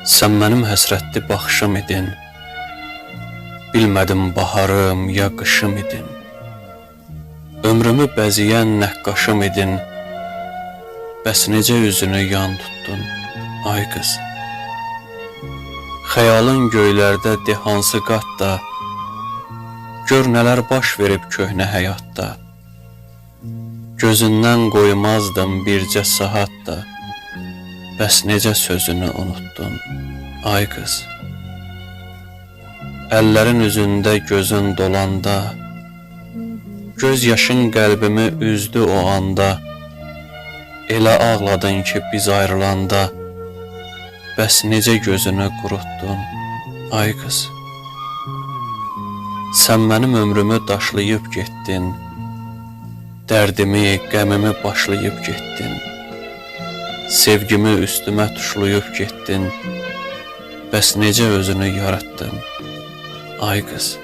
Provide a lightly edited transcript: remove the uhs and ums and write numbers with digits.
Sən mənim həsrətli baxışım idin, bilmədim baharım ya qışım idin. Ömrümü bəzəyən nəqqaşım idin, bəs necə üzünü yan tutdun, ay qız. Xəyalın göylərdə de hansı qatda, gör nələr baş verib köhnə həyatda. Gözündən qoymazdım bircə saat da, bəs necə sözünü unuttun, ay qız. Əllərin üzündə gözün dolanda, göz yaşın qəlbimi üzdü o anda. Elə ağladın ki biz ayrılanda, bəs necə gözünü qurutdun, ay qız. Sən mənim ömrümü daşlayıb getdin, dərdimi, qəmimi başlayıb getdin. Sevgimi üstümə tuşlayıb getdin, bəs necə özünü yaratdın, ay qız.